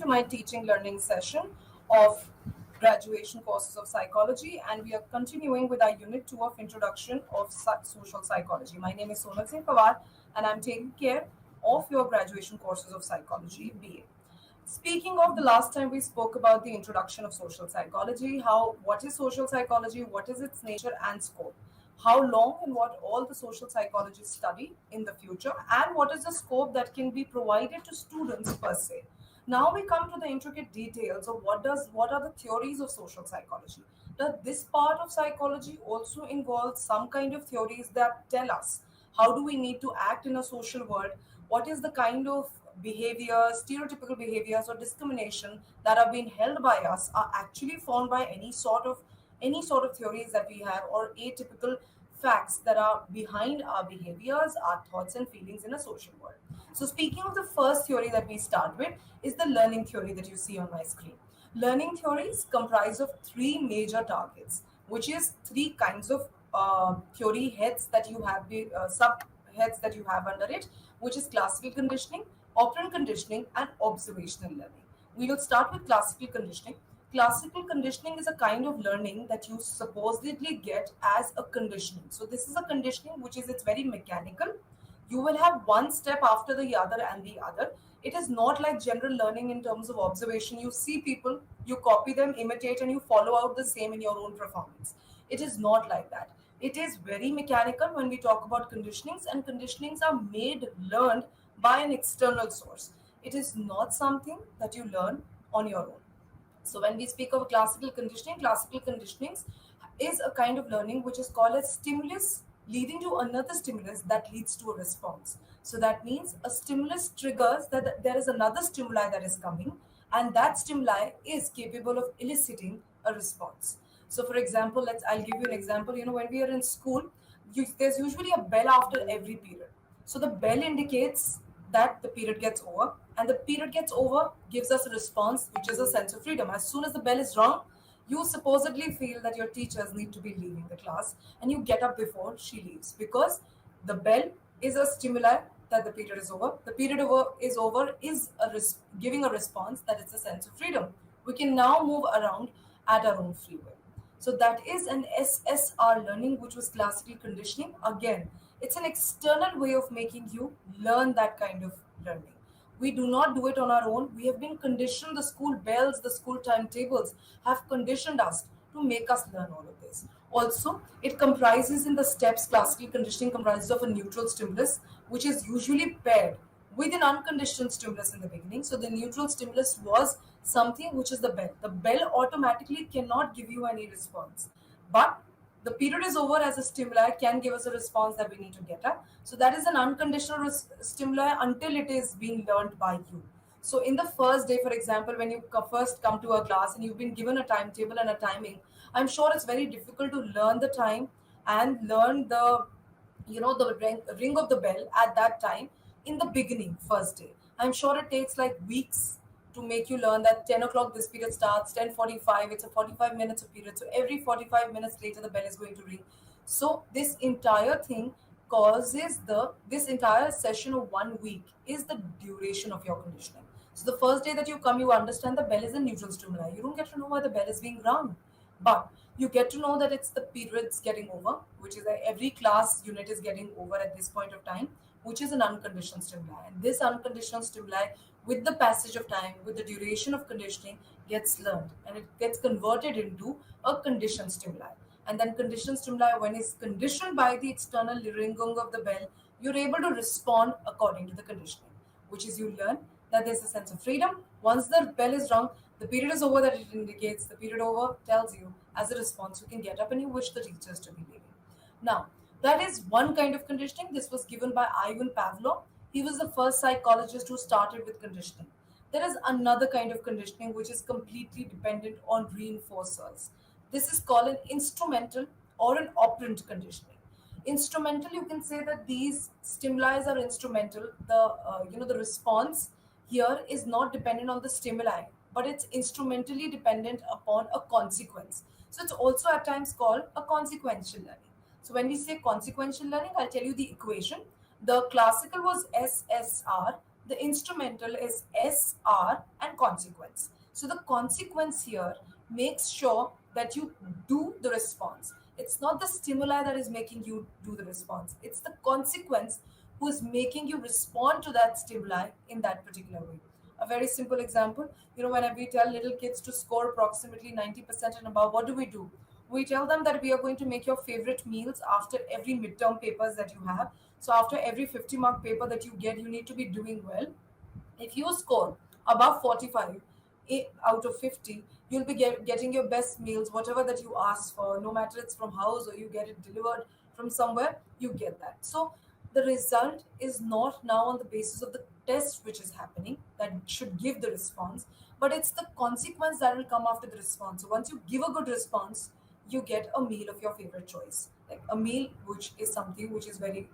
my teaching learning session of graduation courses of psychology, and we are continuing with our unit 2 of introduction of social psychology. My name is SINGH, and I'm taking care of your graduation courses of psychology BA. Speaking of the last time we spoke about the introduction of social psychology, how what is social psychology, what is its nature and scope, how long and what all the social psychologists study in the future, and what is the scope that can be provided to students per se. Now we come to the intricate details of what are the theories of social psychology. Does this part of psychology also involve some kind of theories that tell us how do we need to act in a social world? What is the kind of behaviors, stereotypical behaviors or discrimination that are being held by us are actually formed by any sort of theories that we have or atypical facts that are behind our behaviors, our thoughts and feelings in a social world. So speaking of the first theory that we start with is the learning theory that you see on my screen. Learning theories comprise of three major targets, which is three kinds of theory heads that you have, sub heads that you have under it, which is classical conditioning, operant conditioning, and observational learning. We will start with classical conditioning. Classical conditioning is a kind of learning that you supposedly get as a conditioning. So this is a conditioning which is it's very mechanical. You will have one step after the other and the other. It is not like general learning in terms of observation. You see people, you copy them, imitate, and you follow out the same in your own performance. It is not like that. It is very mechanical when we talk about conditionings, and conditionings are made, learned by an external source. It is not something that you learn on your own. So when we speak of classical conditionings is a kind of learning which is called as stimulus leading to another stimulus that leads to a response. So that means a stimulus triggers that there is another stimuli that is coming, and that stimuli is capable of eliciting a response. So for example, I'll give you an example. When we are in school, there's usually a bell after every period. So the bell indicates that the period gets over, and the period gets over gives us a response, which is a sense of freedom. As soon as the bell is rung, you supposedly feel that your teachers need to be leaving the class, and you get up before she leaves because the bell is a stimuli that the period is over. The period is giving a response that it's a sense of freedom. We can now move around at our own free will. So that is an SSR learning, which was classical conditioning. Again, it's an external way of making you learn that kind of learning. We do not do it on our own. We have been conditioned. The school bells, the school timetables have conditioned us to make us learn all of this. Also, it comprises in the steps, classical conditioning comprises of a neutral stimulus, which is usually paired with an unconditioned stimulus in the beginning. So the neutral stimulus was something which is the bell. The bell automatically cannot give you any response. But the period is over as a stimuli can give us a response that we need to get at. So that is an unconditional stimuli until it is being learned by you. So in the first day, for example, when you first come to a class and you've been given a timetable and a timing, I'm sure it's very difficult to learn the time and learn the ring of the bell at that time in the beginning, first day. I'm sure it takes like weeks to make you learn that 10 o'clock this period starts, 10:45, it's a 45 minutes of period. So every 45 minutes later, the bell is going to ring. So this entire thing this entire session of 1 week is the duration of your conditioning. So the first day that you come, you understand the bell is a neutral stimuli. You don't get to know why the bell is being rung, but you get to know that it's the periods getting over, which is that every class unit is getting over at this point of time, which is an unconditional stimuli. And this unconditional stimuli, with the passage of time, with the duration of conditioning, gets learned and it gets converted into a conditioned stimuli. And then conditioned stimuli, when it's conditioned by the external ringing of the bell, you're able to respond according to the conditioning, which is you learn that there's a sense of freedom. Once the bell is rung, the period is over that it indicates. The period over tells you as a response you can get up and you wish the teachers to be leaving. Now, that is one kind of conditioning. This was given by Ivan Pavlov. He was the first psychologist who started with conditioning. There is another kind of conditioning which is completely dependent on reinforcers. This is called an instrumental or an operant conditioning. Instrumental, you can say that these stimuli are instrumental. The response here is not dependent on the stimuli, but it's instrumentally dependent upon a consequence. So it's also at times called a consequential learning. So when we say consequential learning, I'll tell you the equation. The classical was SSR, The instrumental is S, R, and consequence. So the consequence here makes sure that you do the response. It's not the stimuli that is making you do the response. It's the consequence who is making you respond to that stimuli in that particular way. A very simple example, when we tell little kids to score approximately 90% and above, what do? We tell them that we are going to make your favorite meals after every midterm papers that you have. So after every 50-mark paper that you get, you need to be doing well. If you score above 45 out of 50, you'll be getting your best meals, whatever that you ask for, no matter it's from house or you get it delivered from somewhere, you get that. So the result is not now on the basis of the test which is happening that should give the response, but it's the consequence that will come after the response. So once you give a good response, you get a meal of your favorite choice, like a meal which is something which is very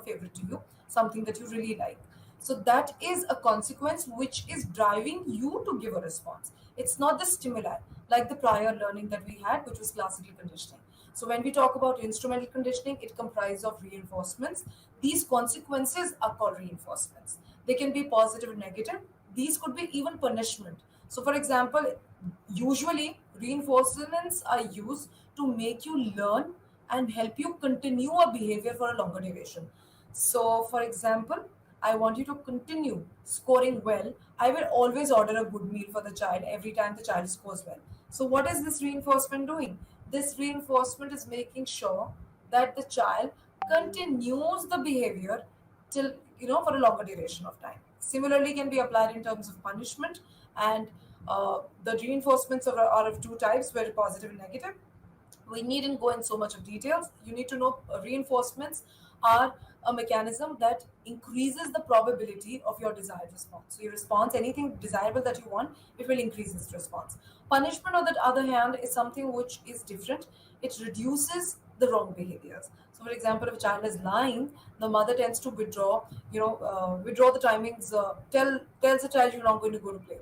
favorite to you, something that you really like. So that is a consequence which is driving you to give a response. It's not the stimuli like the prior learning that we had, which was classical conditioning. So when we talk about instrumental conditioning, it comprises of reinforcements. These consequences are called reinforcements. They can be positive or negative. These could be even punishment. So for example, usually reinforcements are used to make you learn and help you continue a behavior for a longer duration. So, for example, I want you to continue scoring well. I will always order a good meal for the child every time the child scores well. So, what is this reinforcement doing? This reinforcement is making sure that the child continues the behavior till, for a longer duration of time. Similarly, can be applied in terms of punishment, and the reinforcements are of two types, very positive and negative. We needn't go in so much of details. You need to know reinforcements are a mechanism that increases the probability of your desired response. So your response, anything desirable that you want, it will increase its response. Punishment, on the other hand, is something which is different. It reduces the wrong behaviors. So, for example, if a child is lying, the mother tends to withdraw the timings. Tells the child you're not going to go to play,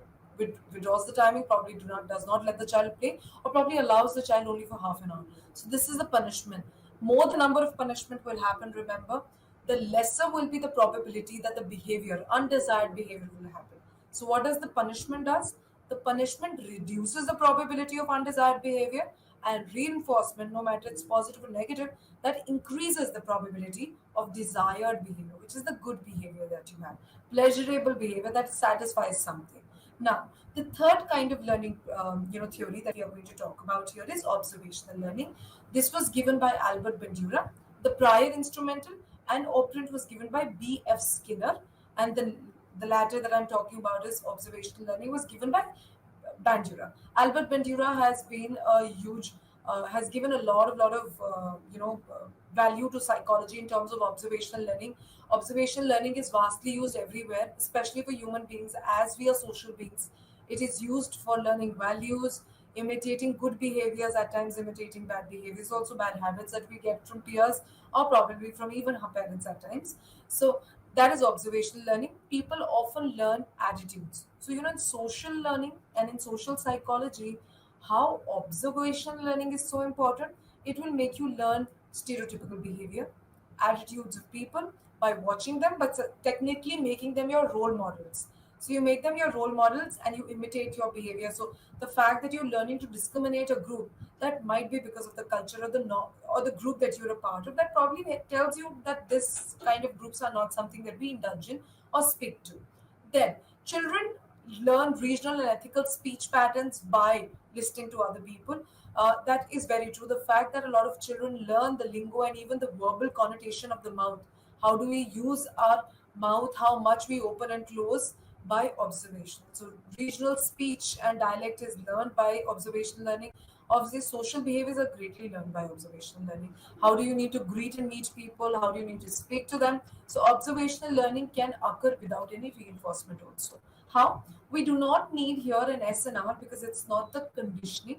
withdraws the timing, probably does not let the child play, or probably allows the child only for half an hour. So this is the punishment. More the number of punishment will happen, remember, the lesser will be the probability that the behavior, undesired behavior, will happen. So what does the punishment does? The punishment reduces the probability of undesired behavior, and reinforcement, no matter it's positive or negative, that increases the probability of desired behavior, which is the good behavior that you have, pleasurable behavior that satisfies something. Now, the third kind of learning, theory that we are going to talk about here is observational learning. This was given by Albert Bandura. The prior instrumental and operant was given by B.F. Skinner, and the latter that I'm talking about is observational learning was given by Bandura. Albert Bandura has been a huge, has given a lot of value to psychology in terms of observational learning. Observational learning is vastly used everywhere, especially for human beings, as we are social beings. It is used for learning values, imitating good behaviors, at times imitating bad behaviors, also bad habits that we get from peers or probably from even our parents at times. So that is observational learning. People often learn attitudes. So, in social learning and in social psychology, how observational learning is so important. It will make you learn stereotypical behavior, attitudes of people by watching them, but technically making them your role models. So you make them your role models and you imitate your behavior. So the fact that you're learning to discriminate a group, that might be because of the culture or or the group that you're a part of. That probably tells you that this kind of groups are not something that we indulge in or speak to. Then children learn regional and ethical speech patterns by listening to other people. That is very true. The fact that a lot of children learn the lingo and even the verbal connotation of the mouth. How do we use our mouth? How much we open and close by observation. So regional speech and dialect is learned by observational learning. Obviously, social behaviors are greatly learned by observational learning. How do you need to greet and meet people? How do you need to speak to them? So observational learning can occur without any reinforcement also. How? We do not need here an SNR because it's not the conditioning.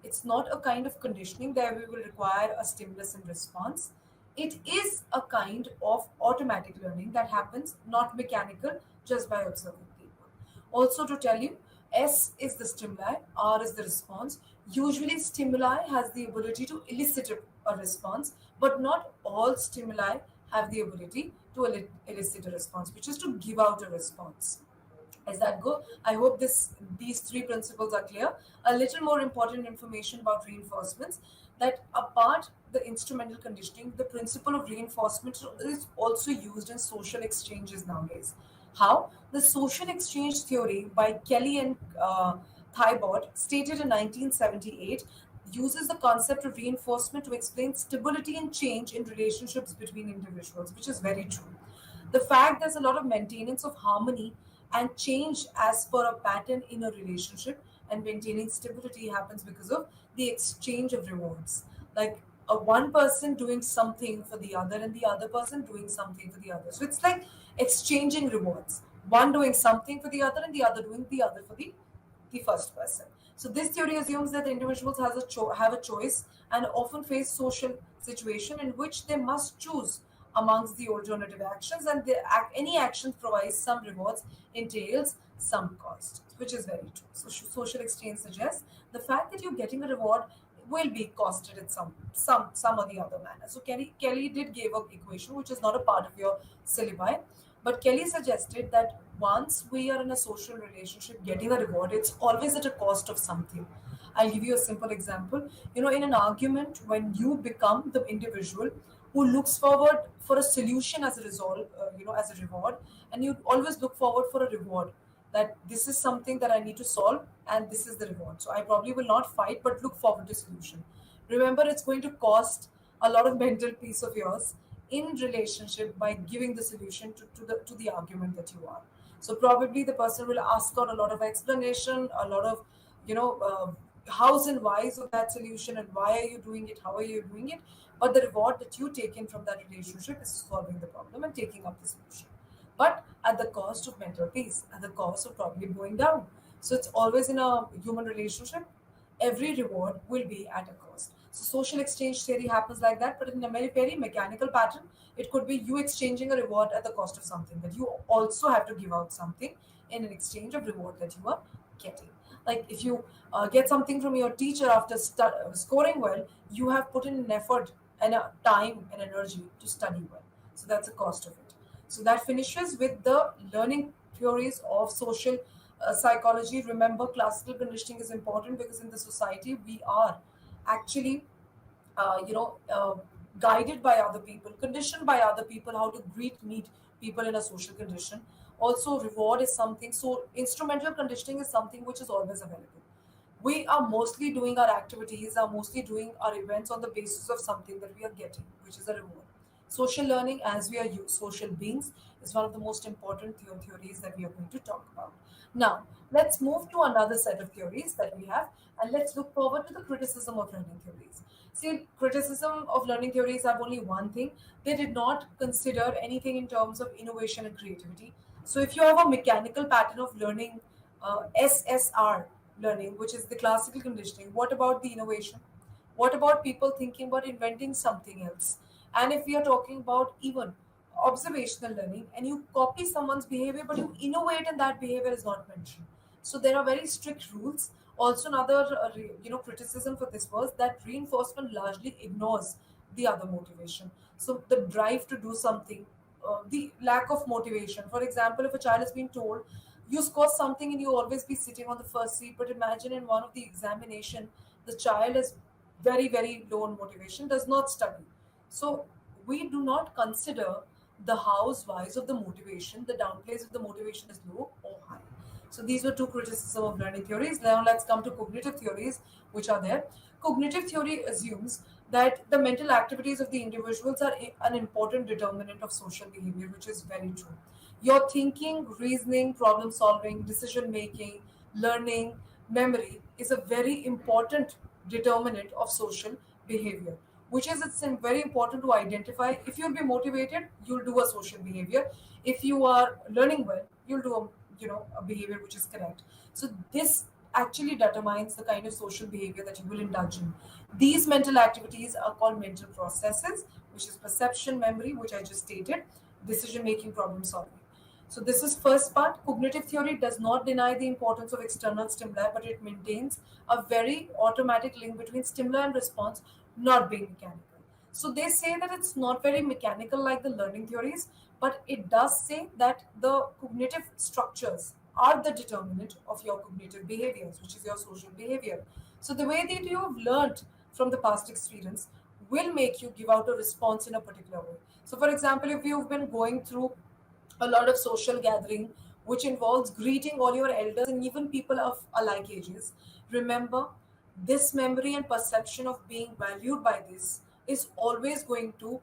It's not a kind of conditioning that we will require a stimulus and response. It is a kind of automatic learning that happens, not mechanical, just by observing people. Also, to tell you, S is the stimuli, R is the response. Usually, stimuli has the ability to elicit a response, but not all stimuli have the ability to elicit a response, which is to give out a response. Is that good? I hope these three principles are clear. A little more important information about reinforcements, that apart the instrumental conditioning, the principle of reinforcement is also used in social exchanges nowadays. How? The social exchange theory by Kelly and Thibault, stated in 1978, uses the concept of reinforcement to explain stability and change in relationships between individuals, which is very true. The fact there's a lot of maintenance of harmony and change as per a pattern in a relationship, and maintaining stability happens because of the exchange of rewards. Like a one person doing something for the other and the other person doing something for the other. So it's like exchanging rewards. One doing something for the other and the other doing the other for the first person. So this theory assumes that the individuals have a choice and often face social situation in which they must choose amongst the alternative actions, and any action provides some rewards entails some cost, which is very true. So social exchange suggests the fact that you're getting a reward will be costed in some or the other manner. So Kelly did give an equation which is not a part of your syllabi, but Kelly suggested that once we are in a social relationship, getting a reward, it's always at a cost of something. I'll give you a simple example. In an argument, when you become the individual who looks forward for a solution as a result, as a reward, and you always look forward for a reward, that this is something that I need to solve and this is the reward. So I probably will not fight but look forward to solution. Remember, it's going to cost a lot of mental peace of yours in relationship by giving the solution to the argument that you are. So probably the person will ask out a lot of explanation, a lot of hows and whys of that solution, and why are you doing it, how are you doing it. But the reward that you take in from that relationship is solving the problem and taking up the solution, but at the cost of mental peace, at the cost of probably going down. So it's always in a human relationship, every reward will be at a cost. So social exchange theory happens like that, but in a very mechanical pattern, it could be you exchanging a reward at the cost of something, that you also have to give out something in an exchange of reward that you are getting. Like if you get something from your teacher after scoring well, you have put in an effort and a time and energy to study well. So that's the cost of it. So that finishes with the learning theories of social psychology. Remember, classical conditioning is important because in the society we are actually guided by other people, conditioned by other people, how to meet people in a social condition. Also, reward is something. So, instrumental conditioning is something which is always available. We are mostly doing our activities, are mostly doing our events on the basis of something that we are getting, which is a reward. Social learning, as we are social beings, is one of the most important theories that we are going to talk about. Now, let's move to another set of theories that we have, and let's look forward to the criticism of learning theories. See, criticism of learning theories have only one thing. They did not consider anything in terms of innovation and creativity. So, if you have a mechanical pattern of learning, SSR learning, which is the classical conditioning, what about the innovation? What about people thinking about inventing something else? And if we are talking about even observational learning, and you copy someone's behavior but you innovate and that behavior is not mentioned. So there are very strict rules. Also, another criticism for this was that reinforcement largely ignores the other motivation. So the drive to do something, the lack of motivation. For example, if a child is being told you score something and you always be sitting on the first seat, but imagine in one of the examination the child is very low on motivation, does not study. So we do not consider the hows, whys of the motivation, the downplays if the motivation is low or high. So these were two criticisms of learning theories. Now let's come to cognitive theories, which are there. Cognitive theory assumes that the mental activities of the individuals are an important determinant of social behavior, which is very true. Your thinking, reasoning, problem solving, decision making, learning, memory is a very important determinant of social behavior, which is it's very important to identify. If you'll be motivated, you'll do a social behavior. If you are learning well, you'll do a behavior which is correct. So this actually determines the kind of social behavior that you will indulge in. These mental activities are called mental processes, which is perception, memory, which I just stated, decision making, problem solving. So this is first part. Cognitive theory does not deny the importance of external stimuli, but it maintains a very automatic link between stimuli and response not being mechanical. So they say that it's not very mechanical like the learning theories, but it does say that the cognitive structures are the determinant of your cognitive behaviors, which is your social behavior. So the way that you have learned from the past experience will make you give out a response in a particular way. So, for example, if you've been going through a lot of social gathering which involves greeting all your elders and even people of alike ages, remember, this memory and perception of being valued by this is always going to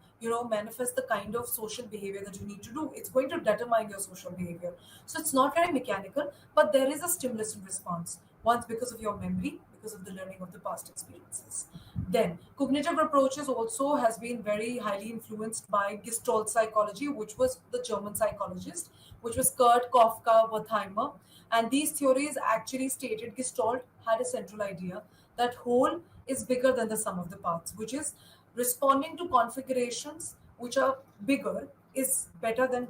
manifest the kind of social behavior that you need to do. It's going to determine your social behavior. So it's not very mechanical, but there is a stimulus and response, once because of your memory, because of the learning of the past experiences. Then cognitive approaches also has been very highly influenced by Gestalt psychology, which was the German psychologist, which was Kurt Kafka Wertheimer. And these theories actually stated Gestalt had a central idea that whole is bigger than the sum of the parts, which is responding to configurations which are bigger is better than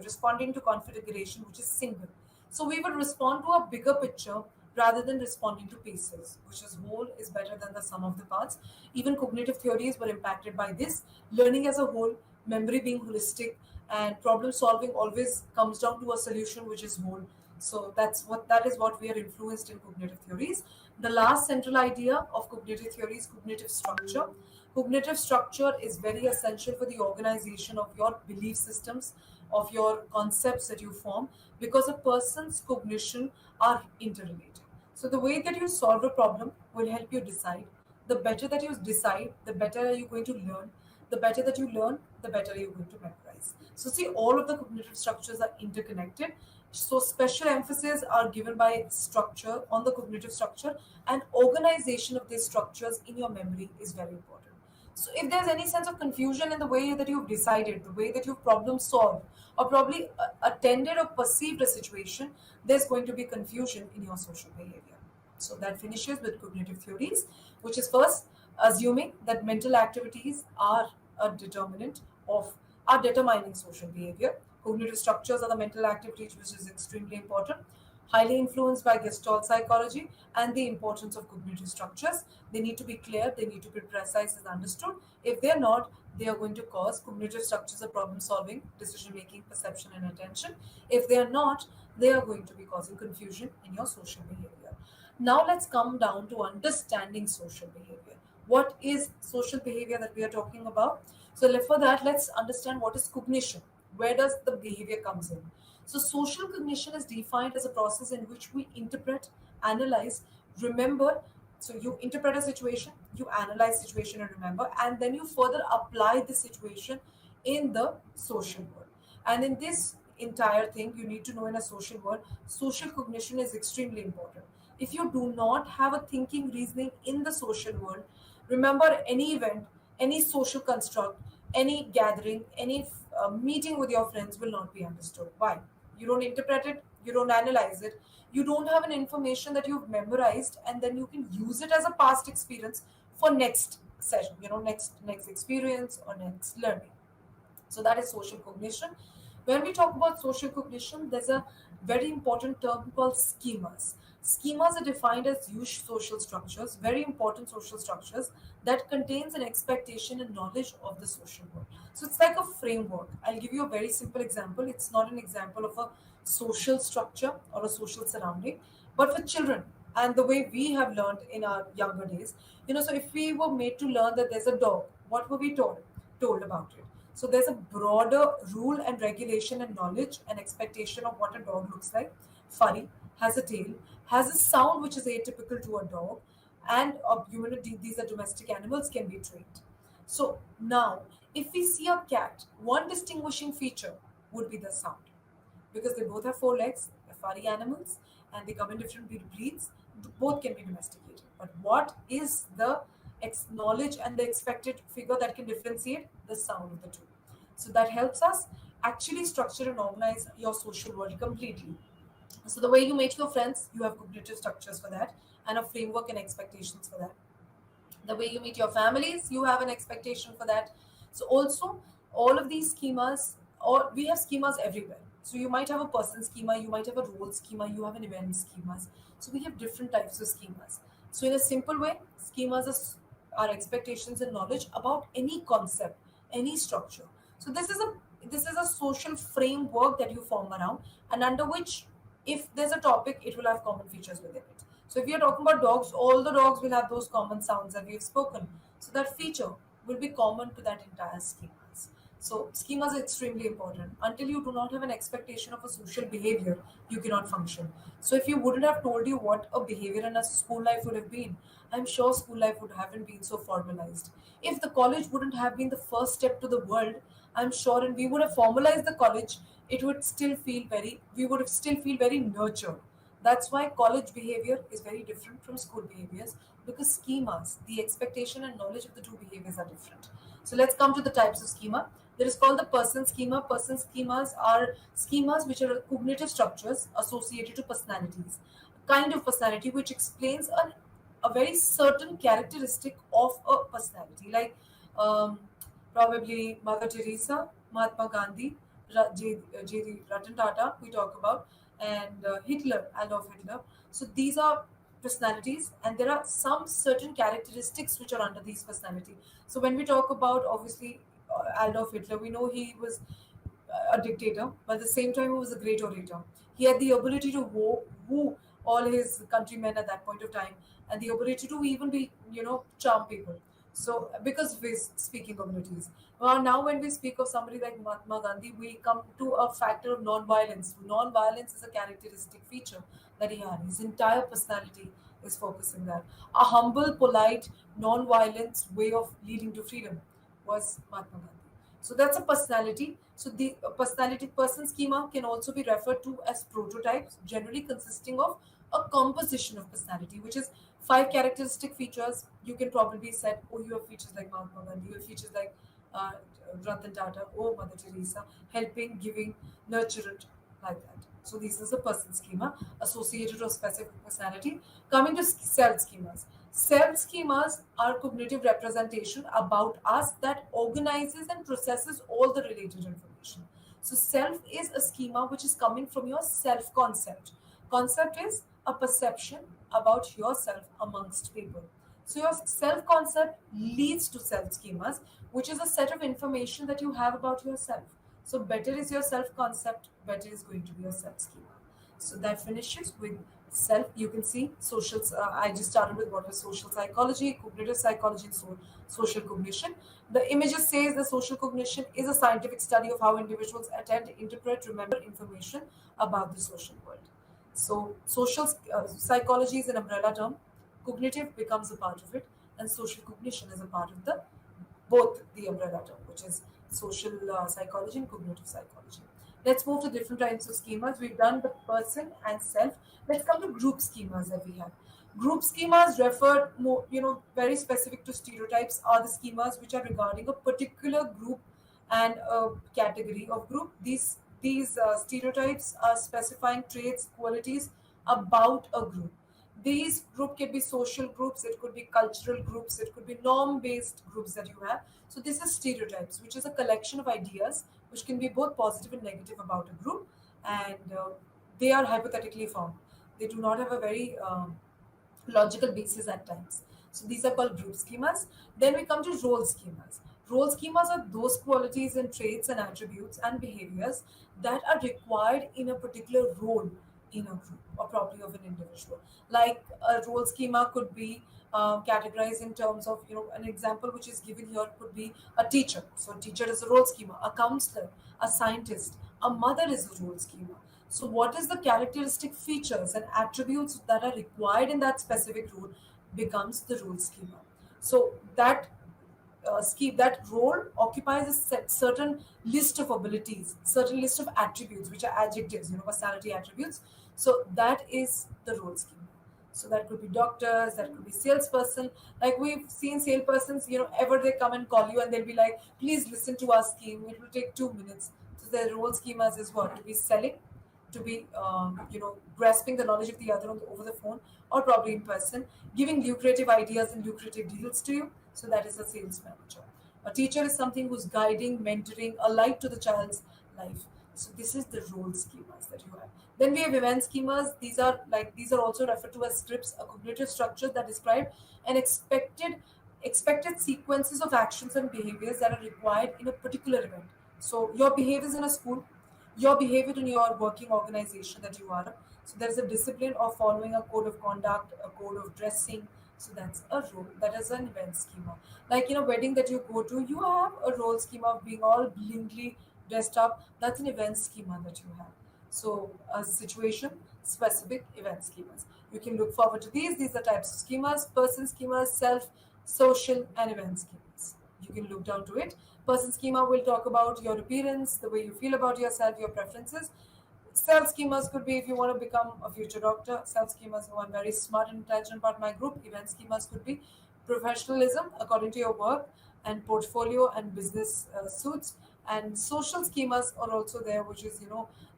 responding to configuration which is single. So we would respond to a bigger picture rather than responding to pieces, which is whole is better than the sum of the parts. Even cognitive theories were impacted by this. Learning as a whole, memory being holistic, and problem solving always comes down to a solution which is whole. So that is what we are influenced in cognitive theories. The last central idea of cognitive theory is cognitive structure. Cognitive structure is very essential for the organization of your belief systems, of your concepts that you form, because a person's cognition are interrelated. So the way that you solve a problem will help you decide. The better that you decide, the better are you going to learn. The better that you learn, the better you're going to memorize. So see, all of the cognitive structures are interconnected. So special emphasis are given by structure on the cognitive structure, and organization of these structures in your memory is very important. So if there's any sense of confusion in the way that you've decided, the way that you've problem solved, or probably attended or perceived a situation, there's going to be confusion in your social behavior. So that finishes with cognitive theories, which is first assuming that mental activities are a determinant of are determining social behavior. Cognitive structures are the mental activities, which is extremely important, highly influenced by Gestalt psychology and the importance of cognitive structures. They need to be clear, they need to be precise and understood. If they're not, they are going to cause cognitive structures of problem solving, decision making, perception, and attention. If they are not, they are going to be causing confusion in your social behavior. Now let's come down to understanding social behavior. What is social behavior that we are talking about? So for that, let's understand what is cognition. Where does the behavior comes in? So social cognition is defined as a process in which we interpret, analyze, remember. So you interpret a situation, you analyze situation and remember, and then you further apply the situation in the social world. And in this entire thing, you need to know, in a social world, social cognition is extremely important. If you do not have a thinking, reasoning in the social world, remember, any event, any social construct, any gathering, any meeting with your friends will not be understood. Why? You don't interpret it, you don't analyze it, you don't have an information that you've memorized, and then you can use it as a past experience for next session, next experience or next learning. So that is social cognition. When we talk about social cognition, there's a very important term called schemas. Schemas are defined as huge social structures, very important social structures that contains an expectation and knowledge of the social world. So it's like a framework. I'll give you a very simple example. It's not an example of a social structure or a social surrounding, but for children and the way we have learned in our younger days. So if we were made to learn that there's a dog, what were we told about it? So there's a broader rule and regulation and knowledge and expectation of what a dog looks like. Furry, has a tail, has a sound which is atypical to a dog, and these are domestic animals, can be trained. So now, if we see a cat, one distinguishing feature would be the sound, because they both have four legs, they're furry animals, and they come in different breeds. Both can be domesticated. But what is the knowledge and the expected figure that can differentiate? The sound of the two. So that helps us actually structure and organize your social world completely. So the way you meet your friends, you have cognitive structures for that, and a framework and expectations for that. The way you meet your families, you have an expectation for that. So also, all of these schemas, or we have schemas everywhere. So you might have a person schema, you might have a role schema, you have an event schemas. So we have different types of schemas. So in a simple way, schemas are our expectations and knowledge about any concept, any structure. So this is a social framework that you form around, and under which, if there's a topic, it will have common features within it. So if you're talking about dogs, all the dogs will have those common sounds that we have spoken. So that feature will be common to that entire schema. So schemas are extremely important. Until you do not have an expectation of a social behavior, you cannot function. So if you wouldn't have told you what a behavior in a school life would have been, I'm sure school life would haven't been so formalized. If the college wouldn't have been the first step to the world, I'm sure, and we would have formalized the college, it would still feel very, we would have still feel very nurtured. That's why college behavior is very different from school behaviors, because schemas, the expectation and knowledge of the two behaviors are different. So let's come to the types of schema. There is called the person schema. Person schemas are schemas which are cognitive structures associated to personalities, a kind of personality which explains a very certain characteristic of a personality, like um, probably Mother Teresa, Mahatma Gandhi, J.D. Ratan Tata, we talk about, and Hitler, Adolf Hitler. So these are personalities, and there are some certain characteristics which are under these personality. So when we talk about, obviously, Adolf Hitler, we know he was a dictator, but at the same time, he was a great orator. He had the ability to woo all his countrymen at that point of time, and the ability to even be, charm people. So, because of his speaking abilities. Well, now, when we speak of somebody like Mahatma Gandhi, we come to a factor of non-violence. Non-violence is a characteristic feature that he had. His entire personality is focusing that. A humble, polite, non-violent way of leading to freedom was Mahatma Gandhi. So that's a personality. So the personality person schema can also be referred to as prototypes, generally consisting of a composition of personality, which is five characteristic features. You can probably say, oh, you have features like Mahatma Gandhi, you have features like uh, Ratan Tata, oh, Mother Teresa, helping, giving, nurturant, like that. So this is a person schema associated to a specific personality. Coming to self schemas. Self schemas are cognitive representation about us that organizes and processes all the related information. So self is a schema which is coming from your self concept. Concept is a perception about yourself amongst people. So your self concept leads to self schemas, which is a set of information that you have about yourself. So better is your self concept, better is going to be your self schema. So that finishes with self. You can see social. I just started with what was social psychology, cognitive psychology, and social cognition. The images says the social cognition is a scientific study of how individuals attend, interpret, remember information about the social world. So social psychology is an umbrella term. Cognitive becomes a part of it, and social cognition is a part of the both the umbrella term, which is social psychology and cognitive psychology. Let's move to different types of schemas. We've done the person and self. Let's come to group schemas that we have. Group schemas refer more, very specific to stereotypes are the schemas which are regarding a particular group and a category of group. These stereotypes are specifying traits, qualities about a group. These group can be social groups, it could be cultural groups, it could be norm-based groups that you have. So this is stereotypes, which is a collection of ideas which can be both positive and negative about a group, and they are hypothetically formed. They do not have a very logical basis at times. So these are called group schemas. Then we come to role schemas. Role schemas are those qualities and traits and attributes and behaviors that are required in a particular role in a group or probably of an individual. Like a role schema could be categorized in terms of, an example which is given here could be a teacher. So teacher is a role schema, a counselor, a scientist, a mother is a role schema. So, what is the characteristic features and attributes that are required in that specific role becomes the role schema. So that role occupies a certain list of abilities, certain list of attributes, which are adjectives, personality attributes. So that is the role schema. So that could be doctors, that could be salesperson. Like we've seen salespersons, ever they come and call you and they'll be like, please listen to our scheme. It will take 2 minutes. So their role schemas is what? To be selling, to be grasping the knowledge of the other over the phone or probably in person, giving lucrative ideas and lucrative deals to you. So that is a sales manager. A teacher is something who's guiding, mentoring, a light to the child's life. So this is the role schemas that you have. Then we have event schemas. These are also referred to as scripts, a cognitive structure that describe an expected expected sequences of actions and behaviors that are required in a particular event. So your behaviors in a school, your behavior in your working organization that you are. So there's a discipline of following a code of conduct, a code of dressing. So that's a role. That is an event schema. Like in a wedding that you go to, you have a role schema of being all blindly dressed up. That's an event schema that you have. So a situation specific event schemas. You can look forward to these. These are types of schemas: person schemas, self, social, and event schemas. You can look down to it. Person schema will talk about your appearance, the way you feel about yourself, your preferences. Self schemas could be if you want to become a future doctor. Self schemas, oh, I'm very smart and intelligent part of my group. Event schemas could be professionalism according to your work and portfolio and business suits. And social schemas are also there, which is,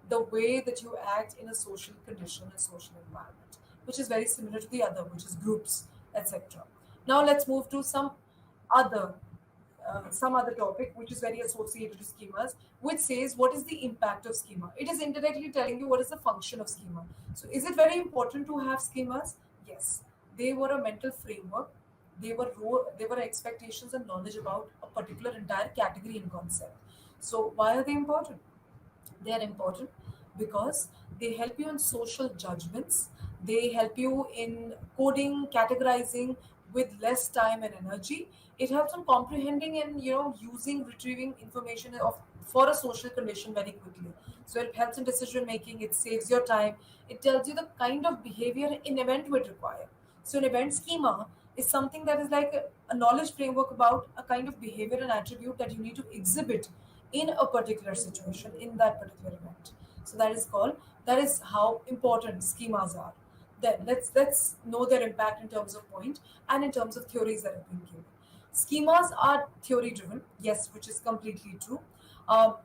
the way that you act in a social condition, a social environment, which is very similar to the other, which is groups, etc. Now let's move to other some other topic which is very associated to schemas, which says what is the impact of schema. It is indirectly telling you what is the function of schema. So is it very important to have schemas? Yes, they were a mental framework. They were expectations and knowledge about a particular entire category and concept. So why are they important? They are important because they help you in social judgments. They help you in coding, categorizing with less time and energy. It helps in comprehending and using retrieving information for a social condition very quickly. So it helps in decision making. It saves your time. It tells you the kind of behavior an event would require. So an event schema is something that is like a knowledge framework about a kind of behavior and attribute that you need to exhibit in a particular situation in that particular event. So that is how important schemas are. Then let's know their impact in terms of point and in terms of theories that have been given. Schemas are theory driven, yes, which is completely true. Um,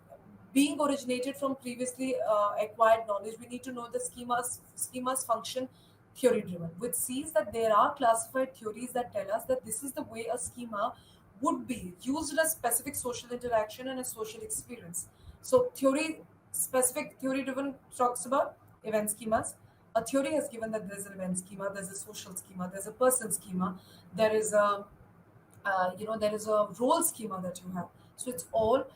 Being originated from previously acquired knowledge, we need to know the schemas function theory driven, which sees that there are classified theories that tell us that this is the way a schema would be used in a specific social interaction and a social experience. So specific theory driven talks about event schemas. A theory has given that there's an event schema, there's a social schema, there's a person schema, there is there is a role schema that you have. So it's all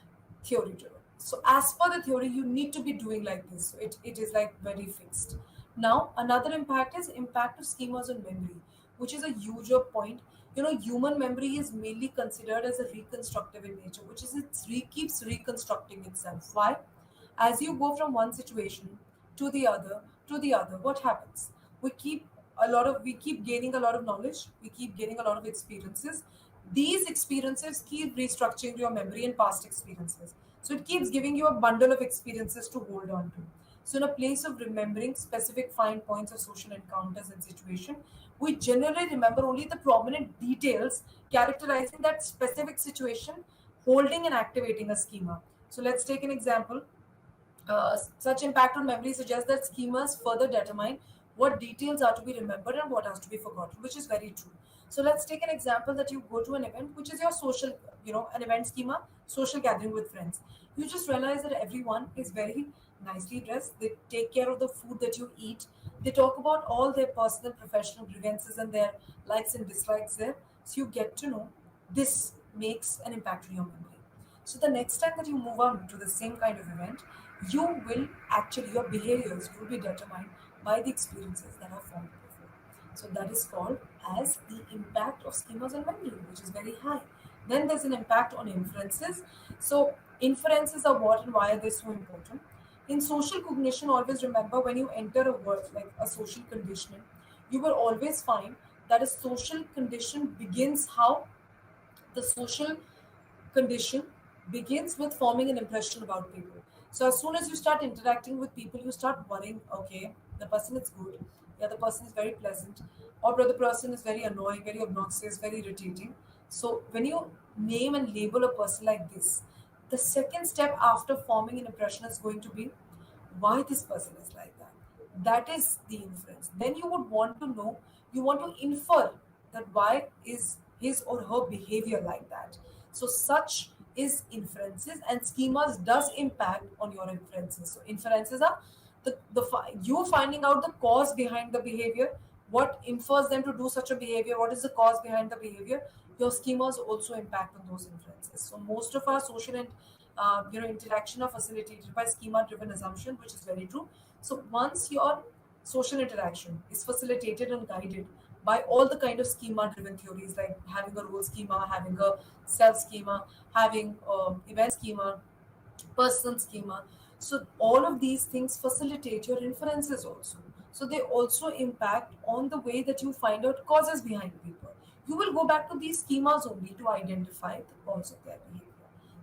theory driven. So as per the theory, you need to be doing like this. So it is like very fixed. Now another impact is impact of schemas on memory, which is a huger point. Human memory is mainly considered as a reconstructive in nature, which is keeps reconstructing itself. Why? As you go from one situation to the other to the other, what happens? We keep gaining a lot of knowledge, we keep gaining a lot of experiences. These experiences keep restructuring your memory and past experiences. So it keeps giving you a bundle of experiences to hold on to. So in a place of remembering specific fine points of social encounters and situation, we generally remember only the prominent details characterizing that specific situation, holding and activating a schema. So let's take an example. Such impact on memory suggests that schemas further determine what details are to be remembered and what has to be forgotten, which is very true. So let's take an example that you go to an event, which is your social, an event schema, social gathering with friends. You just realize that everyone is very nicely dressed. They take care of the food that you eat. They talk about all their personal, professional grievances and their likes and dislikes there. So you get to know this makes an impact on your memory. So the next time that you move on to the same kind of event, your behaviors will be determined by the experiences that are formed before. So that is called as the impact of schemas on memory, which is very high. Then there's an impact on inferences. So inferences are what and why are they so important? In social cognition, always remember when you enter a word like a social conditioning, you will always find that a social condition begins how the social condition begins with forming an impression about people. So as soon as you start interacting with people, you start worrying, okay, the person is good, the other person is very pleasant, or the other person is very annoying, very obnoxious, very irritating. So when you name and label a person like this, the second step after forming an impression is going to be why this person is like that. That is the inference. Then you would want to know, you want to infer that why is his or her behavior like that. So such is inferences, and schemas does impact on your inferences. So inferences are you finding out the cause behind the behavior, what infers them to do such a behavior, what is the cause behind the behavior, your schemas also impact on those inferences. So most of our social and interaction are facilitated by schema driven assumption, which is very true. So once your social interaction is facilitated and guided by all the kind of schema driven theories, like having a role schema, having a self schema, having event schema, person schema. So all of these things facilitate your inferences also. So they also impact on the way that you find out causes behind people. You will go back to these schemas only to identify the cause of their behavior.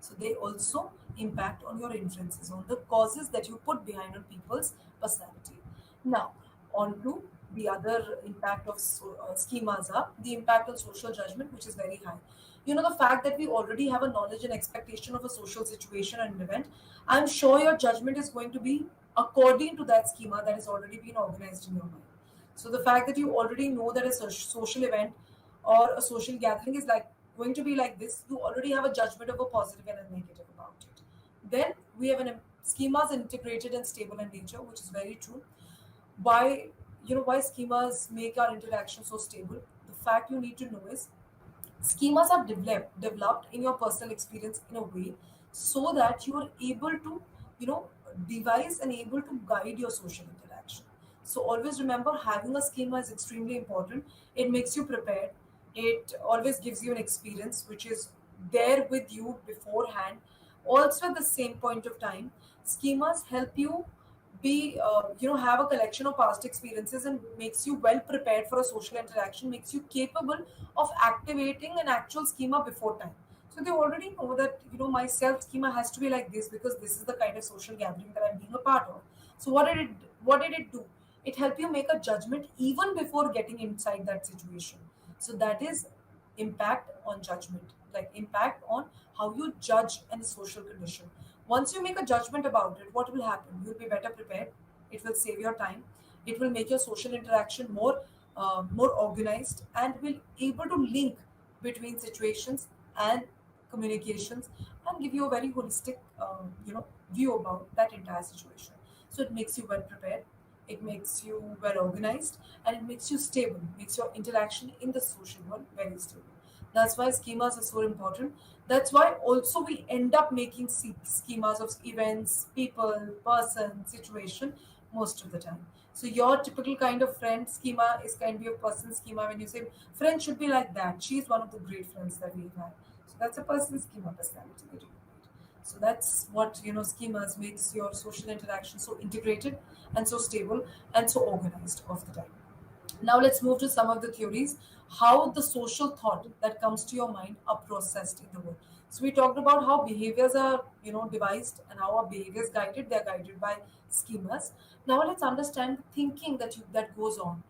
So they also impact on your inferences, on the causes that you put behind on people's personality. Now, on to the other impact of schemas are the impact on social judgment, which is very high. The fact that we already have a knowledge and expectation of a social situation and event, I'm sure your judgment is going to be according to that schema that has already been organized in your mind. So the fact that you already know that a social event or a social gathering is like going to be like this, you already have a judgment of a positive and a negative about it. Then we have an schemas integrated and stable in nature, which is very true. Why schemas make our interaction so stable? The fact you need to know is schemas are developed in your personal experience in a way so that you are able to you know devise and able to guide your social interaction. So always remember, having a schema is extremely important. It makes you prepared. It always gives you an experience which is there with you beforehand. Also, at the same point of time, schemas help you be have a collection of past experiences and makes you well prepared for a social interaction, makes you capable of activating an actual schema before time. So they already know that my self schema has to be like this because this is the kind of social gathering that I'm being a part of. So what did it do? It helped you make a judgment even before getting inside that situation. So that is impact on judgment, like impact on how you judge any social condition. Once you make a judgment about it, what will happen? You'll be better prepared. It will save your time. It will make your social interaction more organized and will able to link between situations and communications and give you a very holistic view about that entire situation. So it makes you well prepared, it makes you well organized, and it makes you stable, makes your interaction in the social world very stable. That's why schemas are so important. That's why also we end up making schemas of events, people, person, situation most of the time. So your typical kind of friend schema is kind of your person schema. When you say friend should be like that, she's one of the great friends that we've had. So that's a person schema personality that you create. So that's what schemas makes your social interaction so integrated and so stable and so organized of the time. Now let's move to some of the theories, how the social thought that comes to your mind are processed in the world. So we talked about how behaviors are, devised and how our behaviors guided. They're guided by schemas. Now let's understand the thinking that goes on.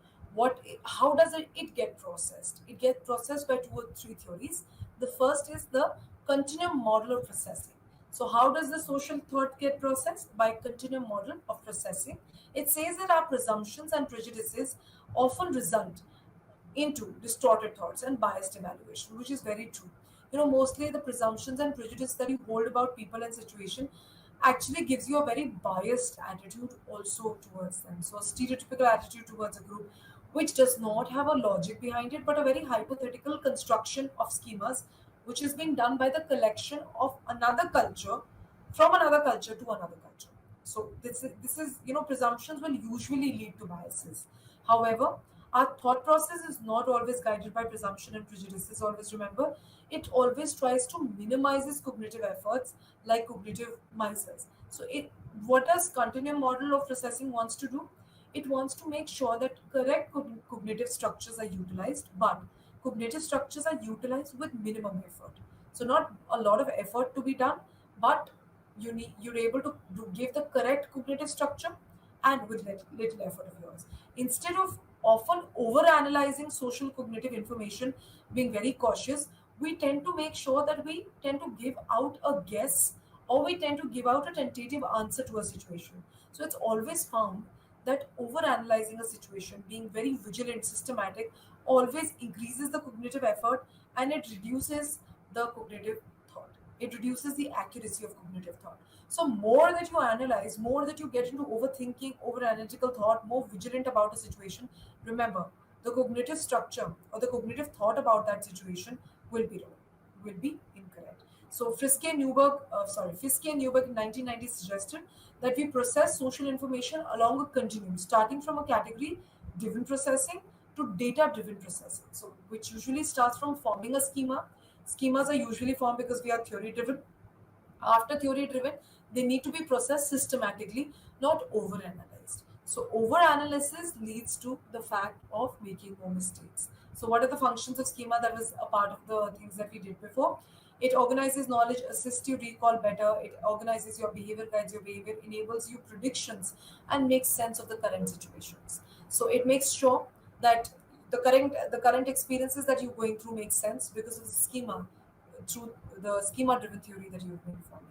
How does it get processed? It gets processed by two or three theories. The first is the continuum model of processing. So how does the social thought get processed? By continuum model of processing. It says that our presumptions and prejudices often result into distorted thoughts and biased evaluation, which is very true. Mostly the presumptions and prejudice that you hold about people and situation actually gives you a very biased attitude also towards them. So a stereotypical attitude towards a group which does not have a logic behind it, but a very hypothetical construction of schemas, which is being done by the collection of another culture from another culture to another culture. So this is presumptions will usually lead to biases. However, our thought process is not always guided by presumption and prejudices. Always remember, it always tries to minimize its cognitive efforts, like cognitive misers. So what does continuum model of processing wants to do? It wants to make sure that correct cognitive structures are utilized, but cognitive structures are utilized with minimum effort. So not a lot of effort to be done, but you're able to give the correct cognitive structure and with little effort of yours. Instead of often over analyzing social cognitive information, being very cautious, we tend to make sure that we tend to give out a guess, or we tend to give out a tentative answer to a situation. So it's always found that over analyzing a situation, being very vigilant, systematic, always increases the cognitive effort and it reduces the cognitive thought. It reduces the accuracy of cognitive thought. So more that you analyze, more that you get into overthinking, over analytical thought, more vigilant about a situation, remember, the cognitive structure or the cognitive thought about that situation will be wrong, will be incorrect. So Fiske and Newberg in 1990 suggested that we process social information along a continuum, starting from a category-driven processing to data-driven processing. So, which usually starts from forming a schema. Schemas are usually formed because we are theory-driven. After theory driven, they need to be processed systematically, not over analyzed. So, over analysis leads to the fact of making more mistakes. So, what are the functions of schema? That was a part of the things that we did before. It organizes knowledge, assists you recall better, it organizes your behavior, guides your behavior, enables you predictions, and makes sense of the current situations. So, it makes sure that the current experiences that you're going through make sense because of the schema, through the schema driven theory that you've been forming.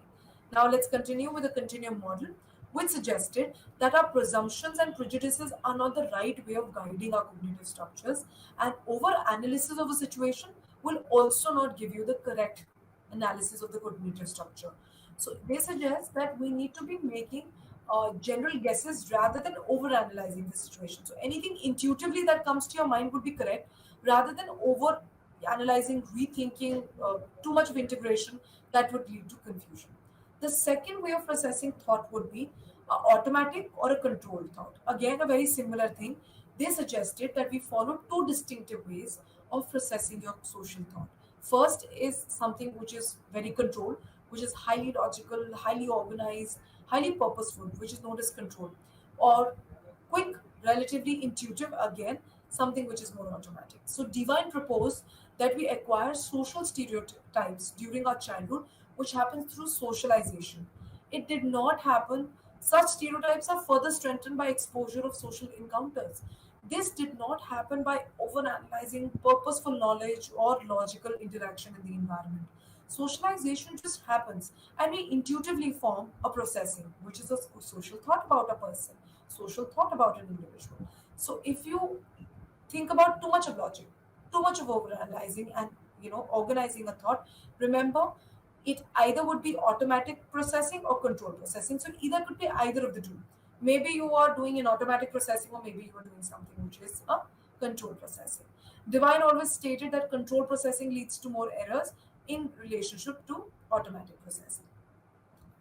Now, let's continue with the continuum model, which suggested that our presumptions and prejudices are not the right way of guiding our cognitive structures, and over analysis of a situation will also not give you the correct analysis of the cognitive structure. So, they suggest that we need to be making general guesses rather than over analyzing the situation. So, anything intuitively that comes to your mind would be correct rather than over analyzing, rethinking, too much of integration that would lead to confusion. The second way of processing thought would be automatic or a controlled thought. Again, a very similar thing. They suggested that we follow two distinctive ways of processing your social thought. First is something which is very controlled, which is highly logical, highly organized, highly purposeful, which is known as control, or quick, relatively intuitive, again, something which is more automatic. So, Divine proposed that we acquire social stereotypes during our childhood, which happens through socialization. It did not happen. Such stereotypes are further strengthened by exposure of social encounters. This did not happen by overanalyzing purposeful knowledge or logical interaction in the environment. Socialization just happens, and we intuitively form a processing, which is a social thought about a person, social thought about an individual. So, if you think about too much of logic, too much of overanalyzing, and organizing a thought, remember it either would be automatic processing or control processing. So either could be either of the two. Maybe you are doing an automatic processing, or maybe you are doing something which is a control processing. Divine always stated that control processing leads to more errors in relationship to automatic processing.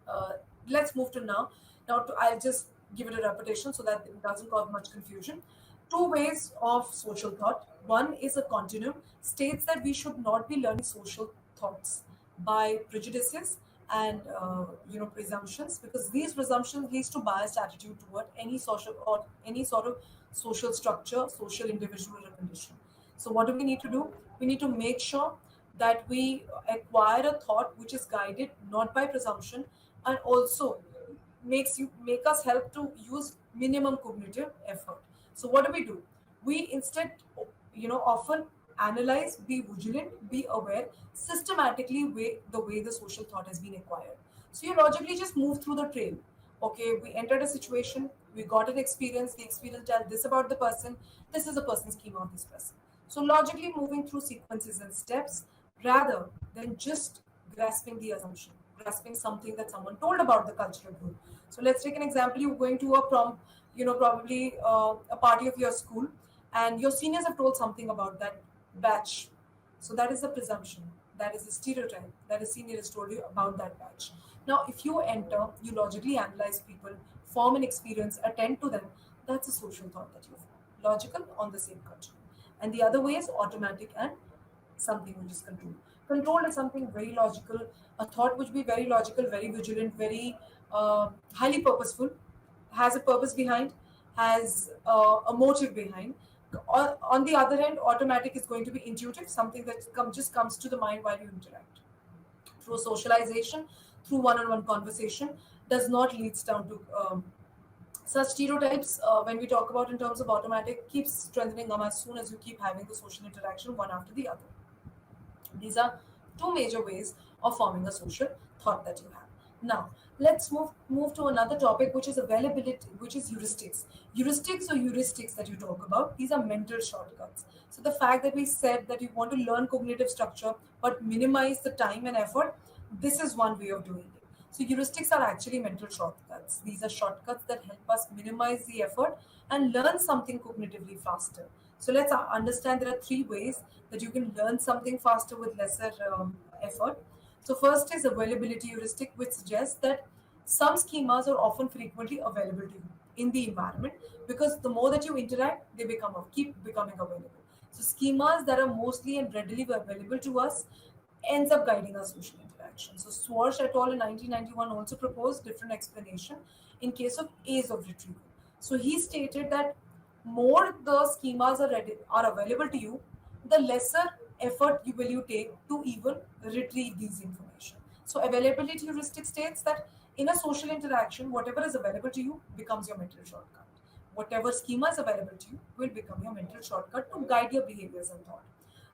uh, let's move to now. I'll just give it a repetition so that it doesn't cause much confusion. Two ways of social thought. One is a continuum, states that we should not be learning social thoughts by prejudices and presumptions, because these presumptions leads to biased attitude toward any social or any sort of social structure, social individual or condition. So what do we need to do? We need to make sure that we acquire a thought which is guided not by presumption, and also make us help to use minimum cognitive effort. So what do? We instead, often analyze, be vigilant, be aware, systematically weigh the way the social thought has been acquired. So you logically just move through the trail. Okay, we entered a situation, we got an experience, the experience tells this about the person, this is the person's schema of this person. So logically moving through sequences and steps rather than just grasping the assumption, grasping something that someone told about the cultural group. So let's take an example. You're going to a prom, probably a party of your school, and your seniors have told something about that batch. So that is a presumption, that is a stereotype that a senior has told you about that batch. Now, if you enter, you logically analyze people, form an experience, attend to them. That's a social thought that you form. Logical on the same culture. And the other way is automatic and something which is controlled. Controlled is something very logical, a thought which be very logical, very vigilant, very highly purposeful, has a purpose behind, has a motive behind. On the other hand, automatic is going to be intuitive, something that just comes to the mind while you interact. Through socialization, through one-on-one conversation, does not leads down to such stereotypes. When we talk about in terms of automatic, keeps strengthening them as soon as you keep having the social interaction one after the other. These are two major ways of forming a social thought that you have. Now, let's move to another topic, which is availability, which is heuristics. Heuristics that you talk about, these are mental shortcuts. So the fact that we said that you want to learn cognitive structure but minimize the time and effort, this is one way of doing it. So heuristics are actually mental shortcuts. These are shortcuts that help us minimize the effort and learn something cognitively faster. So let's understand there are three ways that you can learn something faster with lesser effort. So first is availability heuristic, which suggests that some schemas are often frequently available to you in the environment, because the more that you interact, they keep becoming available. So schemas that are mostly and readily available to us ends up guiding our social interaction. So Swarsh et al. In 1991 also proposed different explanation in case of A's of retrieval. So he stated that more the schemas are available to you, the lesser effort you take to even retrieve these information. So availability heuristic states that in a social interaction, whatever is available to you becomes your mental shortcut. Whatever schema is available to you will become your mental shortcut to guide your behaviors and thought.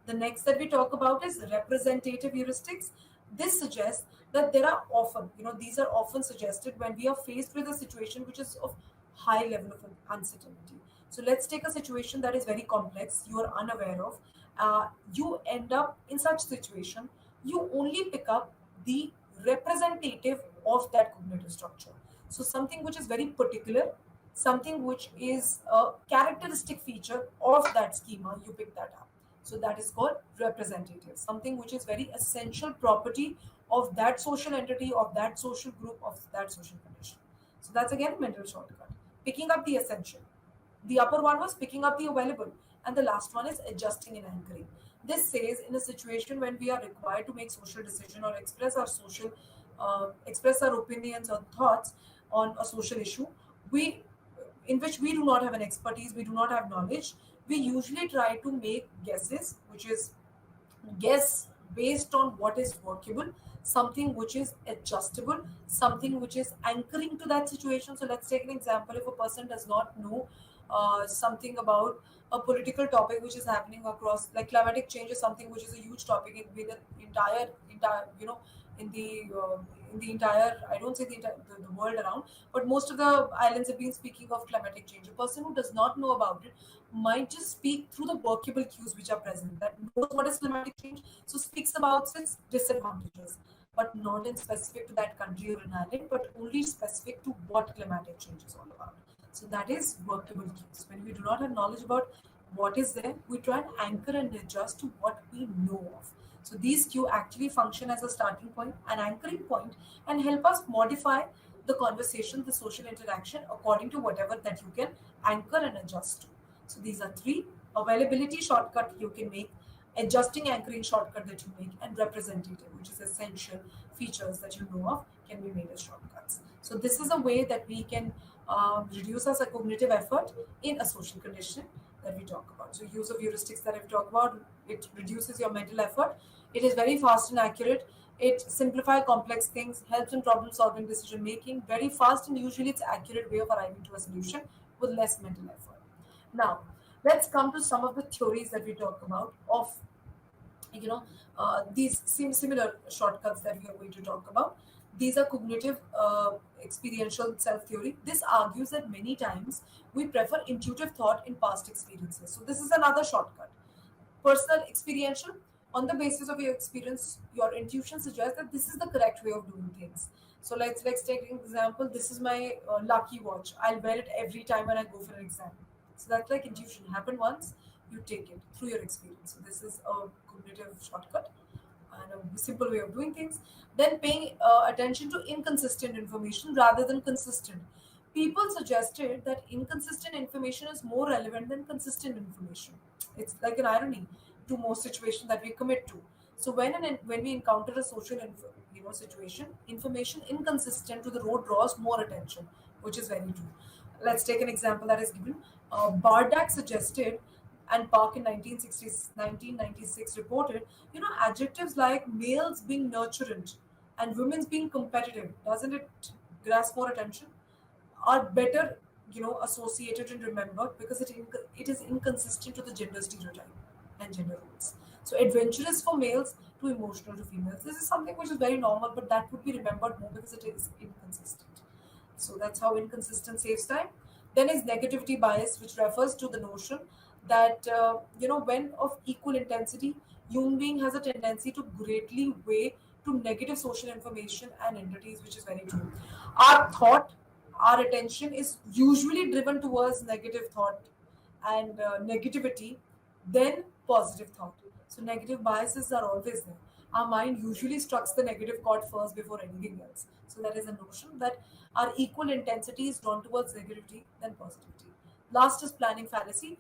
The next that we talk about is representative heuristics. This suggests that there are often, these are often suggested when we are faced with a situation which is of high level of uncertainty. So let's take a situation that is very complex, you are unaware of. You end up in such situation, you only pick up the representative of that cognitive structure. So something which is very particular, something which is a characteristic feature of that schema, you pick that up. So that is called representative, something which is very essential property of that social entity, of that social group, of that social condition. So that's again mental shortcut. Picking up the essential. The upper one was picking up the available, and the last one is adjusting and anchoring. This says in a situation when we are required to make social decision or express our opinions or thoughts on a social issue, we in which we do not have an expertise, we do not have knowledge, we usually try to make guesses, which is guess based on what is workable, something which is adjustable, something which is anchoring to that situation. So let's take an example. If a person does not know something about a political topic which is happening across, like climatic change is something which is a huge topic in the entire in the in the entire, I don't say the world around, but most of the islands have been speaking of climatic change. A person who does not know about it might just speak through the workable cues which are present, that knows what is climatic change, so speaks about its disadvantages, but not in specific to that country or an island, but only specific to what climatic change is all about. So that is workable cues. When we do not have knowledge about what is there, we try and anchor and adjust to what we know of. So these cues actually function as a starting point, an anchoring point, and help us modify the conversation, the social interaction according to whatever that you can anchor and adjust to. So these are three: availability shortcut you can make, adjusting anchoring shortcut that you make, and representative, which is essential features that you know of, can be made as shortcuts. So this is a way that we can reduce our cognitive effort in a social condition that we talk about. So use of heuristics that I've talked about, it reduces your mental effort. It is very fast and accurate. It simplifies complex things, helps in problem solving, decision making. Very fast and usually it's accurate way of arriving to a solution with less mental effort. Now, let's come to some of the theories that we talk about of these similar shortcuts that we are going to talk about. These are cognitive experiential self theory. This argues that many times we prefer intuitive thought in past experiences. So this is another shortcut. Personal experiential, on the basis of your experience, your intuition suggests that this is the correct way of doing things. So let's take an example. This is my lucky watch. I'll wear it every time when I go for an exam. So that's like intuition. Happened once, you take it through your experience. So this is a cognitive shortcut and a simple way of doing things. Then paying attention to inconsistent information rather than consistent. People suggested that inconsistent information is more relevant than consistent information. It's like an irony to most situations that we commit to. So when we encounter a social situation, information inconsistent to the road draws more attention, which is very true. Let's take an example that is given. Bardak suggested, and Park in 1996 reported, adjectives like males being nurturant and women's being competitive, doesn't it grasp more attention? Are better, associated and remembered because it is inconsistent to the gender stereotype and gender roles. So adventurous for males to emotional to females. This is something which is very normal, but that would be remembered more because it is inconsistent. So that's how inconsistent saves time. Then is negativity bias, which refers to the notion that when of equal intensity, human being has a tendency to greatly weigh to negative social information and entities, which is very true. Our thought, our attention is usually driven towards negative thought, and negativity, then positive thought. So negative biases are always there. Our mind usually strikes the negative chord first before anything else. So there is a notion that our equal intensity is drawn towards negativity than positivity. Last is planning fallacy.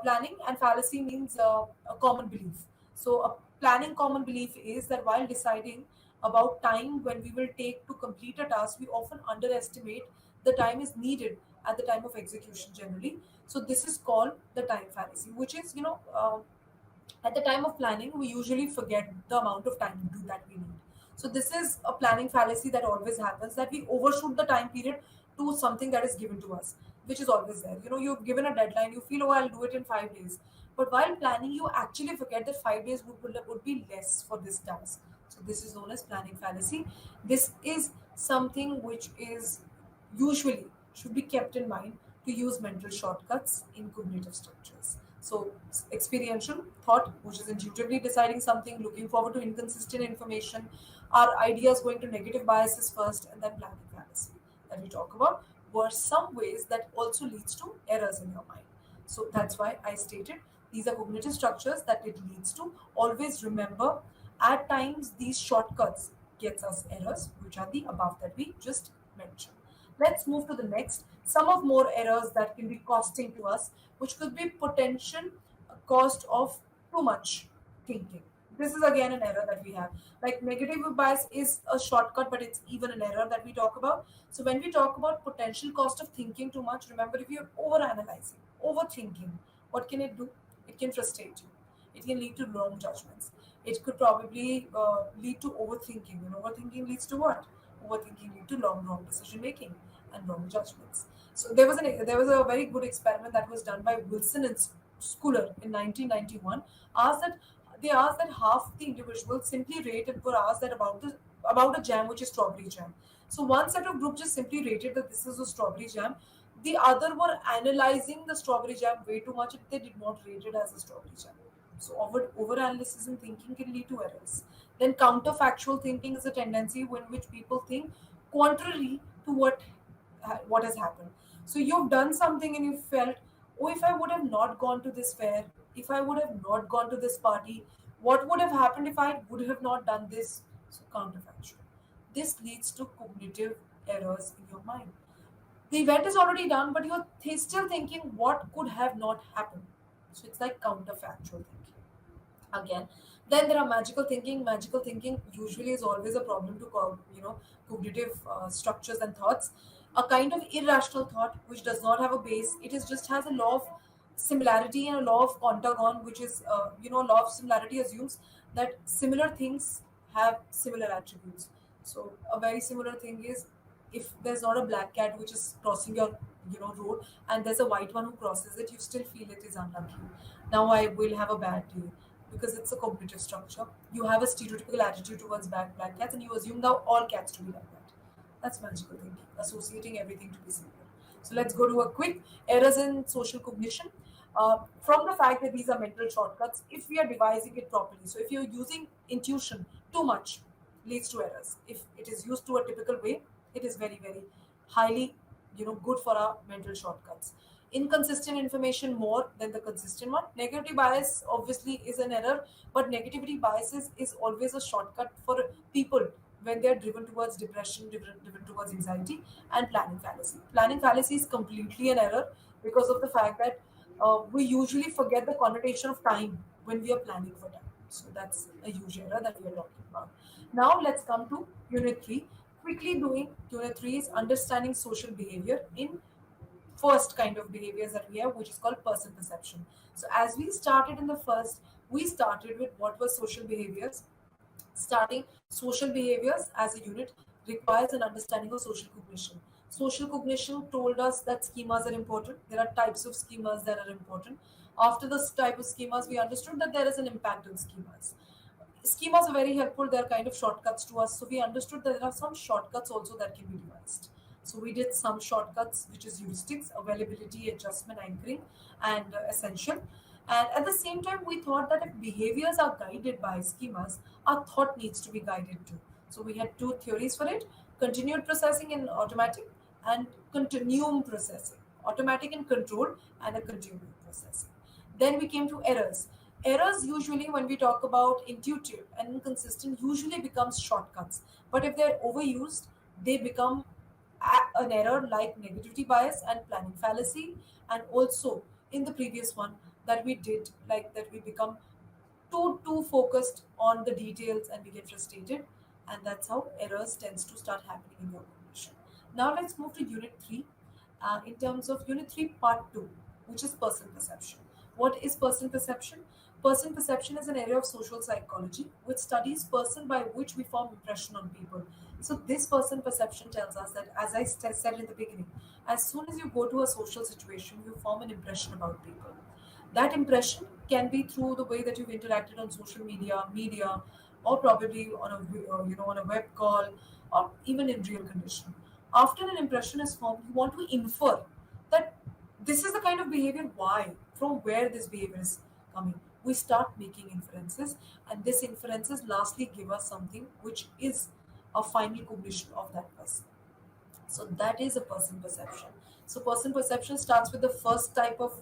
Planning and fallacy means a common belief. So a planning common belief is that while deciding about time when we will take to complete a task, we often underestimate the time is needed at the time of execution generally. So this is called the time fallacy, which is, at the time of planning, we usually forget the amount of time to do that we need. So this is a planning fallacy that always happens, that we overshoot the time period to something that is given to us, which is always there. You've given a deadline, you feel, oh, I'll do it in 5 days. But while planning, you actually forget that 5 days would be less for this task. So this is known as planning fallacy. This is something which is usually should be kept in mind to use mental shortcuts in cognitive structures. So, experiential thought, which is intuitively deciding something, looking forward to inconsistent information, our ideas going to negative biases first, and then planning fallacy that we talk about, were some ways that also leads to errors in your mind. So that's why I stated these are cognitive structures that it leads to. Always remember, at times these shortcuts gets us errors, which are the above that we just mentioned. Let's move to the next. Some of more errors that can be costing to us, which could be potential cost of too much thinking. This is again an error that we have. Like negative bias is a shortcut, but it's even an error that we talk about. So when we talk about potential cost of thinking too much, remember, if you're overanalyzing, overthinking, what can it do? It can frustrate you. It can lead to wrong judgments. It could probably lead to overthinking. And overthinking leads to what? Overthinking leads to wrong decision making and wrong judgments. So there was a very good experiment that was done by Wilson and Schooler in 1991. Asked that They asked that half the individuals simply rated were asked that about a jam, which is strawberry jam. So one set of group just simply rated that this is a strawberry jam. The other were analyzing the strawberry jam way too much. They did not rate it as a strawberry jam. So over analysis and thinking can lead to errors. Then counterfactual thinking is a tendency in which people think contrary to what has happened. So you've done something and you felt, oh, if I would have not gone to this fair, if I would have not gone to this party, what would have happened if I would have not done this? So counterfactual. This leads to cognitive errors in your mind. The event is already done, but you're still thinking what could have not happened. So it's like counterfactual thinking again. Then there are magical thinking usually is always a problem to cognitive structures and thoughts. A kind of irrational thought which does not have a base. It is just has a law of similarity and a law of contagon, which is law of similarity assumes that similar things have similar attributes. So a very similar thing is, if there's not a black cat which is crossing your road, and there's a white one who crosses it, you still feel it is unlucky. Now I will have a bad day, because it's a cognitive structure. You have a stereotypical attitude towards black cats, and you assume now all cats to be like that. That's magical thinking, associating everything to be similar. So let's go to a quick errors in social cognition. From the fact that these are mental shortcuts, if we are devising it properly, so if you're using intuition too much, leads to errors. If it is used to a typical way, it is very, very highly, good for our mental shortcuts. Inconsistent information more than the consistent one. Negativity bias obviously is an error, but negativity biases is always a shortcut for people when they are driven towards depression, driven towards anxiety, and planning fallacy. Planning fallacy is completely an error because of the fact that we usually forget the connotation of time when we are planning for time. So that's a huge error that we are talking about. Now let's come to unit 3. Quickly doing unit 3 is understanding social behavior in first kind of behaviors that we have, which is called person perception. So as we started in the first, we started with what were social behaviors. Starting social behaviors as a unit requires an understanding of social cognition. Social cognition told us that schemas are important. There are types of schemas that are important. After this type of schemas, we understood that there is an impact on schemas. Schemas are very helpful. They're kind of shortcuts to us. So we understood that there are some shortcuts also that can be devised. So we did some shortcuts, which is heuristics, availability, adjustment, anchoring, and essential. And at the same time, we thought that if behaviors are guided by schemas, our thought needs to be guided too. So we had two theories for it: continued processing and automatic, and continuum processing, automatic and controlled, and a continuum processing. Then we came to errors. Errors usually, when we talk about intuitive and inconsistent, usually becomes shortcuts. But if they're overused, they become an error like negativity bias and planning fallacy. And also in the previous one that we did, like that we become too focused on the details and we get frustrated, and that's how errors tends to start happening in your cognition. Now let's move to unit 3, in terms of unit 3 part 2, which is person perception. What is person perception? Person perception is an area of social psychology which studies person by which we form impression on people. So this person perception tells us that, as I said in the beginning, as soon as you go to a social situation, you form an impression about people. That impression can be through the way that you've interacted on social media, or probably on on a web call, or even in real condition. After an impression is formed, you want to infer that this is the kind of behavior. Why? From where this behavior is coming? We start making inferences, and this inferences lastly give us something which is a final cognition of that person. So that is a person perception. So person perception starts with the first type of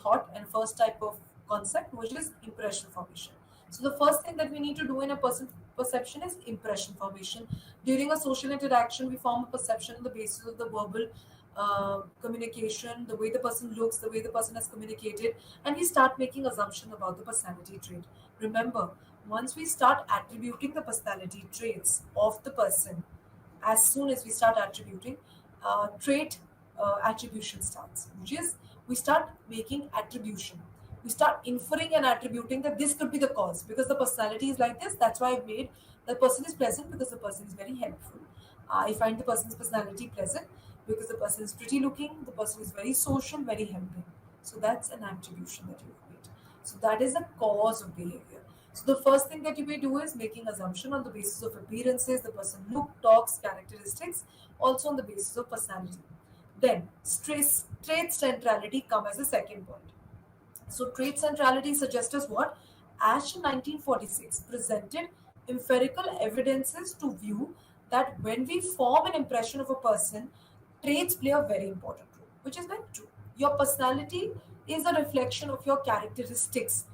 thought and first type of concept, which is impression formation. So the first thing that we need to do in a person perception is impression formation. During a social interaction, we form a perception on the basis of the verbal communication, the way the person looks, the way the person has communicated, and we start making assumption about the personality trait. Remember, once we start attributing the personality traits of the person, as soon as we start attributing, trait attribution starts, which is we start making attribution. We start inferring and attributing that this could be the cause because the personality is like this. That's why I made the person is pleasant because the person is very helpful. I find the person's personality pleasant because the person is pretty looking, the person is very social, very helping. So that's an attribution that you've made. So that is the cause of behavior. So the first thing that you may do is making assumption on the basis of appearances, the person look, talks, characteristics, also on the basis of personality. Then stress, trait centrality come as a second point. So trait centrality suggests us what? Ash in 1946 presented empirical evidences to view that when we form an impression of a person, traits play a very important role, which is very true. Your personality is a reflection of your characteristics,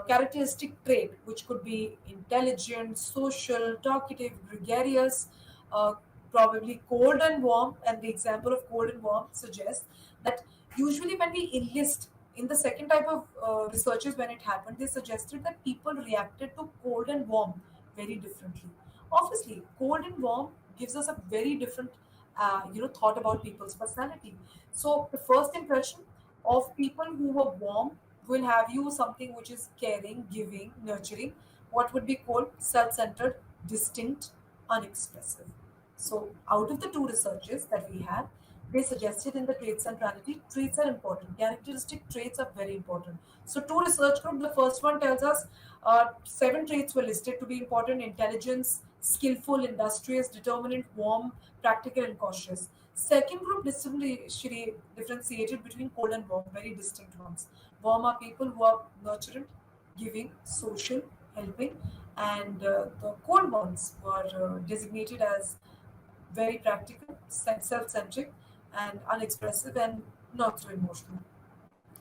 characteristic trait, which could be intelligent, social, talkative, gregarious, uh, probably cold and warm. And the example of cold and warm suggests that usually when we enlist in the second type of researches, when it happened, they suggested that people reacted to cold and warm very differently. Obviously, cold and warm gives us a very different thought about people's personality. So the first impression of people who were warm will have you something which is caring, giving, nurturing. What would be called self-centered, distinct, unexpressive. So out of the two researches that we have, they suggested in the trait centrality, traits are important. Characteristic traits are very important. So two research group, the first one tells us 7 traits were listed to be important: intelligence, skillful, industrious, determinant, warm, practical, and cautious. Second group differentiated between cold and warm, very distinct ones. Warm are people who are nurturant, giving, social, helping, and the cold ones were designated as very practical, self-centric, and unexpressive, and not so emotional.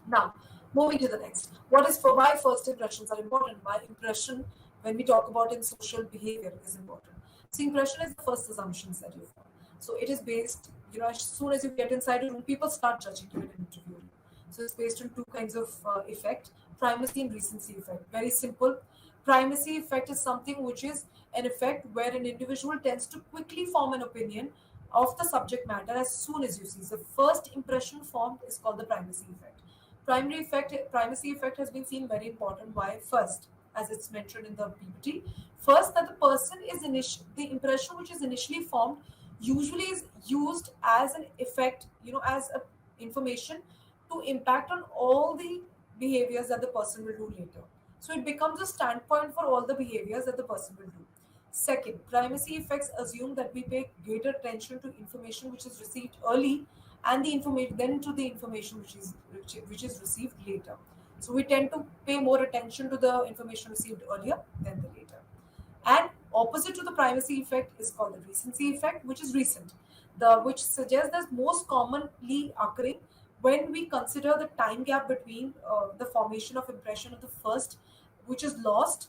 Now, moving to the next. What is for why first impressions are important? Why impression, when we talk about in social behavior, is important. So impression is the first assumptions that you form. So it is based, as soon as you get inside a room, people start judging you and interviewing you. So it's based on two kinds of effect: primacy and recency effect. Very simple. Primacy effect is something which is an effect where an individual tends to quickly form an opinion of the subject matter as soon as you see. So first impression formed is called the primacy effect. Primacy effect has been seen very important. Why? First, as it's mentioned in the PPT, first that the person is the impression which is initially formed usually is used as an effect, as a information to impact on all the behaviors that the person will do later. So it becomes a standpoint for all the behaviors that the person will do. Second, primacy effects assume that we pay greater attention to information which is received early and the information then to the information which is received later. So we tend to pay more attention to the information received earlier than the later. And opposite to the primacy effect is called the recency effect, which is recent, the which suggests that most commonly occurring when we consider the time gap between the formation of impression of the first, which is lost.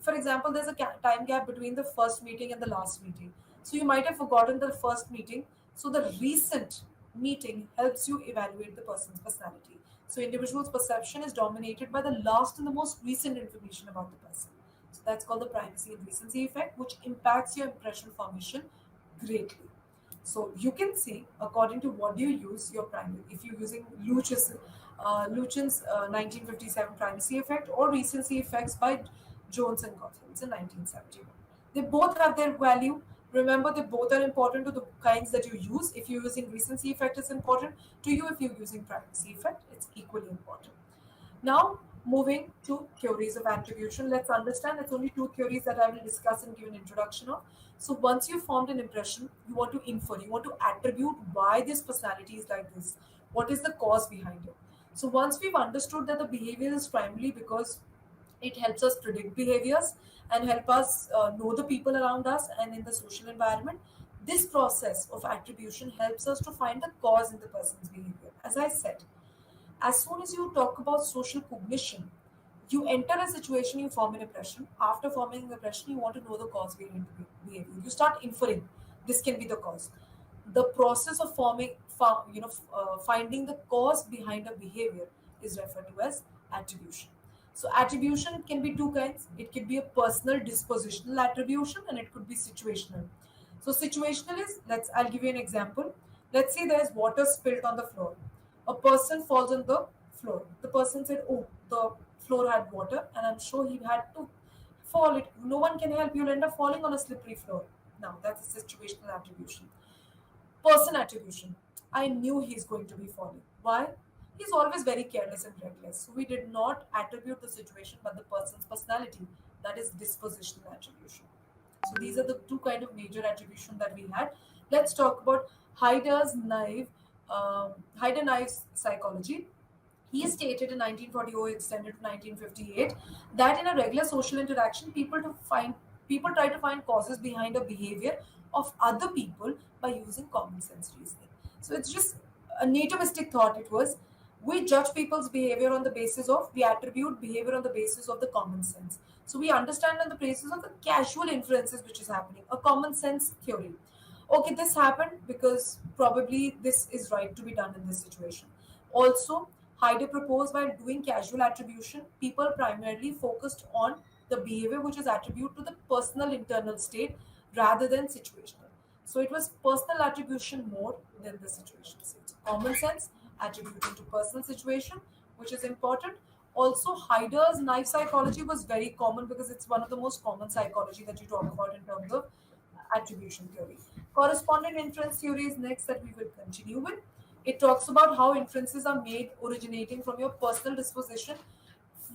For example, there's a time gap between the first meeting and the last meeting. So you might have forgotten the first meeting. So the recent meeting helps you evaluate the person's personality. So individual's perception is dominated by the last and the most recent information about the person. So that's called the primacy and recency effect, which impacts your impression formation greatly. So you can see, according to what you use, your primary. If you're using Luchin's 1957 primacy effect or recency effects by Jones and Gothels in 1971. They both have their value. Remember, they both are important to the kinds that you use. If you're using recency effect, it's important to you. If you're using primacy effect, it's equally important. Now, moving to theories of attribution, let's understand it's only two theories that I will discuss and give an introduction of. So, once you've formed an impression, you want to infer, you want to attribute why this personality is like this. What is the cause behind it? So, once we've understood that the behavior is primarily because it helps us predict behaviors and help us know the people around us and in the social environment, this process of attribution helps us to find the cause in the person's behavior. As I said, as soon as you talk about social cognition, you enter a situation, you form an impression. After forming an impression, you want to know the cause behind the behavior. You start inferring this can be the cause. The process of finding the cause behind a behavior is referred to as attribution. So attribution can be two kinds. It can be a personal dispositional attribution and it could be situational. So situational is, I'll give you an example. Let's say there's water spilled on the floor. A person falls on the floor. The person said, "Oh, the floor had water, and I'm sure he had to fall. It no one can help. You'll end up falling on a slippery floor." Now that's a situational attribution. Person attribution. I knew he's going to be falling. Why? He's always very careless and reckless. So we did not attribute the situation, but the person's personality. That is dispositional attribution. So these are the two kind of major attribution that we had. Let's talk about Hyder Knife's psychology. He stated in 1940, extended to 1958, that in a regular social interaction, people try to find causes behind a behavior of other people by using common sense reasoning. So it's just a nativistic thought. It was, we judge people's behavior on the basis of, we attribute behavior on the basis of the common sense. So we understand on the basis of the casual inferences which is happening, a common sense theory. Okay, this happened because probably this is right to be done in this situation. Also, Heide proposed, while doing casual attribution, people primarily focused on the behavior which is attributed to the personal internal state rather than situational. So it was personal attribution more than the situational state. So common sense attributed to personal situation, which is important. Also, Heider's knife psychology was very common because it's one of the most common psychology that you talk about in terms of attribution theory. Correspondent inference theory is next that we will continue with. It talks about how inferences are made originating from your personal disposition.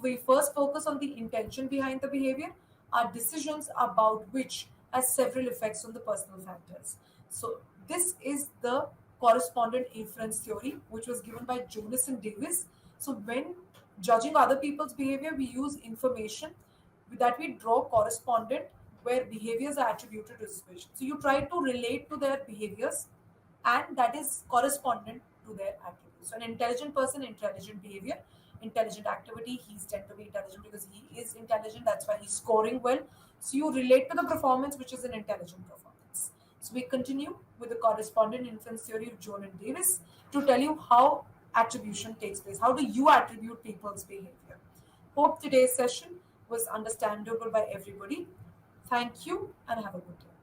We first focus on the intention behind the behavior. Our decisions about which has several effects on the personal factors. So this is the correspondent inference theory, which was given by Jonas and Davis. So when judging other people's behavior, we use information that we draw correspondent where behaviors are attributed to situation. So you try to relate to their behaviors and that is correspondent to their attributes. So an intelligent person, intelligent behavior, intelligent activity, he's tend to be intelligent because he is intelligent, that's why he's scoring well. So you relate to the performance which is an intelligent performance. So we continue with the correspondent inference theory of Jones and Davis to tell you how attribution takes place. How do you attribute people's behavior? Hope today's session was understandable by everybody. Thank you and have a good day.